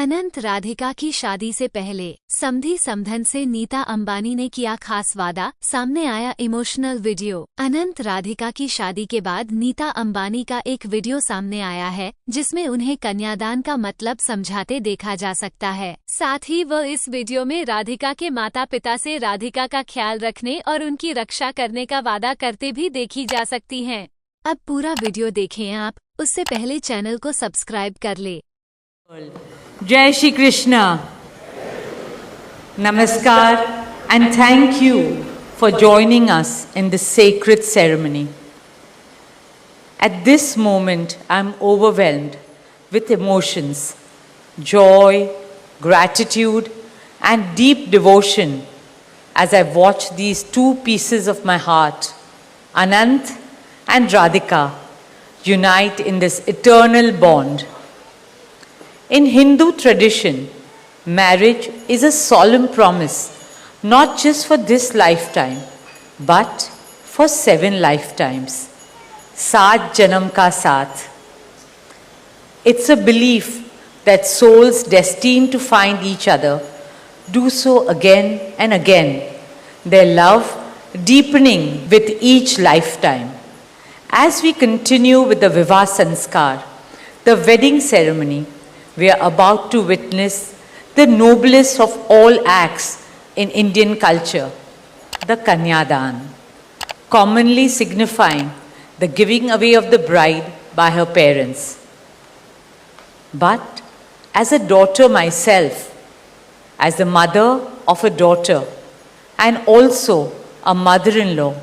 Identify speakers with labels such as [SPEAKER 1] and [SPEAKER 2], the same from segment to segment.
[SPEAKER 1] अनंत राधिका की शादी से पहले समधी समधन से नीता अंबानी ने किया खास वादा, सामने आया इमोशनल वीडियो। अनंत राधिका की शादी के बाद नीता अंबानी का एक वीडियो सामने आया है जिसमें उन्हें कन्यादान का मतलब समझाते देखा जा सकता है। साथ ही वह इस वीडियो में राधिका के माता पिता से राधिका का ख्याल रखने और उनकी रक्षा करने का वादा करते भी देखी जा सकती हैं। अब पूरा वीडियो देखें आप, उससे पहले चैनल को सब्सक्राइब कर ले।
[SPEAKER 2] Jai Shri Krishna. Namaskar and thank you for joining us in this sacred ceremony. At this moment, I am overwhelmed with emotions, joy, gratitude and deep devotion as I watch these two pieces of my heart, Anant and Radhika, unite in this eternal bond. In Hindu tradition, marriage is a solemn promise, not just for this lifetime, but for 7 lifetimes. Saat janam ka saath. It's a belief that souls destined to find each other do so again and again, their love deepening with each lifetime. As we continue with the Vivah Sanskar, the wedding ceremony, we are about to witness the noblest of all acts in Indian culture, the Kanyadan, commonly signifying the giving away of the bride by her parents. But as a daughter myself, as the mother of a daughter and also a mother-in-law,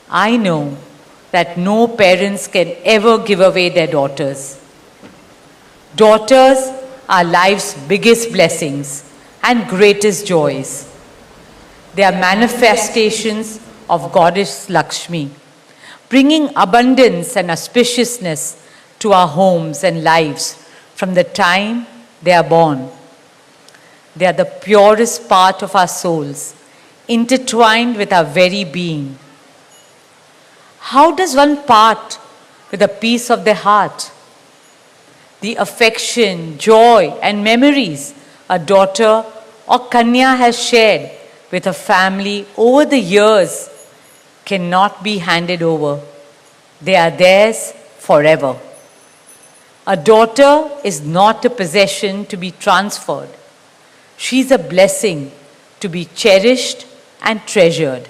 [SPEAKER 2] I know that no parents can ever give away their daughters. Daughters are life's biggest blessings and greatest joys. They are manifestations of Goddess Lakshmi, bringing abundance and auspiciousness to our homes and lives from the time they are born. They are the purest part of our souls, intertwined with our very being. How does one part with a piece of their heart? The affection, joy and memories a daughter or Kanya has shared with her family over the years cannot be handed over. They are theirs forever. A daughter is not a possession to be transferred. She is a blessing to be cherished and treasured.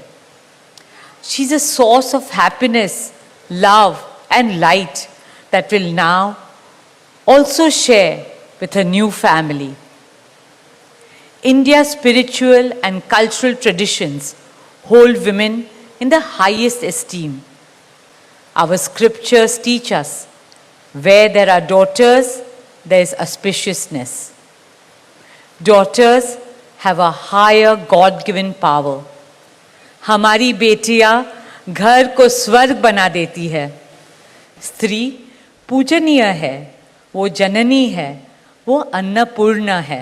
[SPEAKER 2] She is a source of happiness, love and light that will now also share with her new family. India's spiritual and cultural traditions hold women in the highest esteem. Our scriptures teach us, where there are daughters, there is auspiciousness. Daughters have a higher God-given power. हमारी बेटियां घर को स्वर्ग बना देती है. स्त्री पूजनीय है, वो जननी है, वो अन्नपूर्णा है.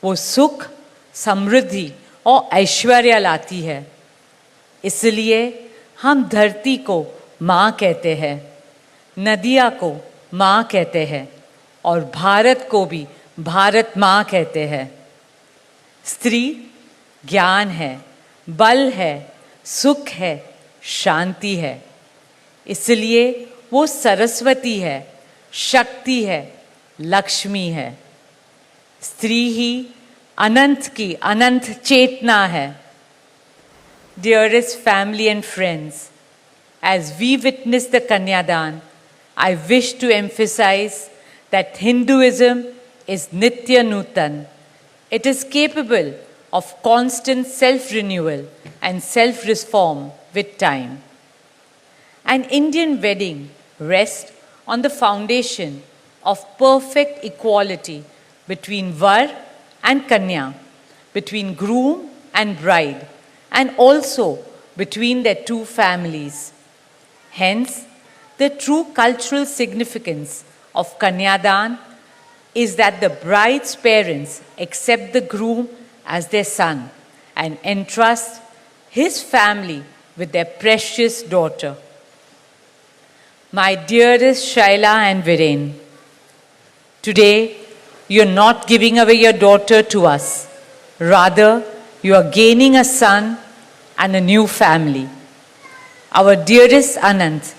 [SPEAKER 2] वो सुख, समृद्धि और ऐश्वर्य लाती है. इसलिए हम धरती को माँ कहते हैं, नदियाँ को माँ कहते हैं और भारत को भी भारत माँ कहते हैं. स्त्री ज्ञान है, बल है, सुख है, शांति है. इसलिए वो सरस्वती है, शक्ति है, लक्ष्मी है. स्त्री ही अनंत की अनंत चेतना है. Dearest family and friends, as we witness the Kanyadan, I wish to emphasize that Hinduism is Nitya Nutan. It is capable of constant self-renewal and self-reform with time. An Indian wedding rests on the foundation of perfect equality between Var and Kanya, between groom and bride, and also between their two families. Hence, the true cultural significance of Kanyadan is that the bride's parents accept the groom as their son and entrust his family with their precious daughter. My dearest Shaila and Viren, today you're not giving away your daughter to us. Rather, you are gaining a son and a new family. Our dearest Anant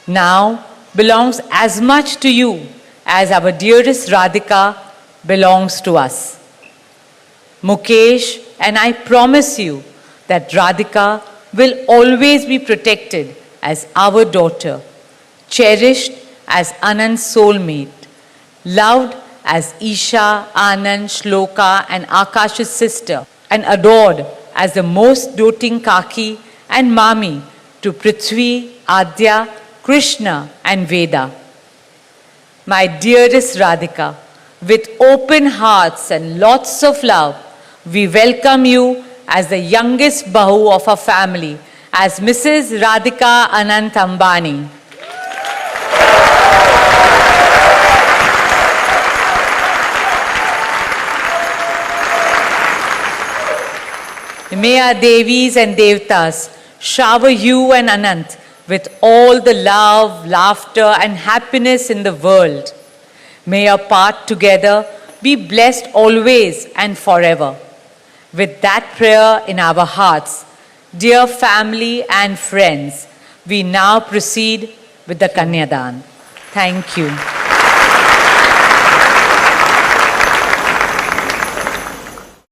[SPEAKER 2] now belongs as much to you as our dearest Radhika belongs to us. Mukesh and I promise you that Radhika will always be protected as our daughter, cherished as Anand's soulmate, loved as Isha, Anand, Shloka and Akash's sister, and adored as the most doting Kaki and Mami to Prithvi, Adya, Krishna and Veda. My dearest Radhika, with open hearts and lots of love, we welcome you as the youngest Bahu of our family, as Mrs. Radhika Anant Ambani. May our Devis and Devtas shower you and Anant with all the love, laughter and happiness in the world. May your path together be blessed always and forever. With that prayer in our hearts, dear family and friends, we now proceed with the Kanyadan. Thank you.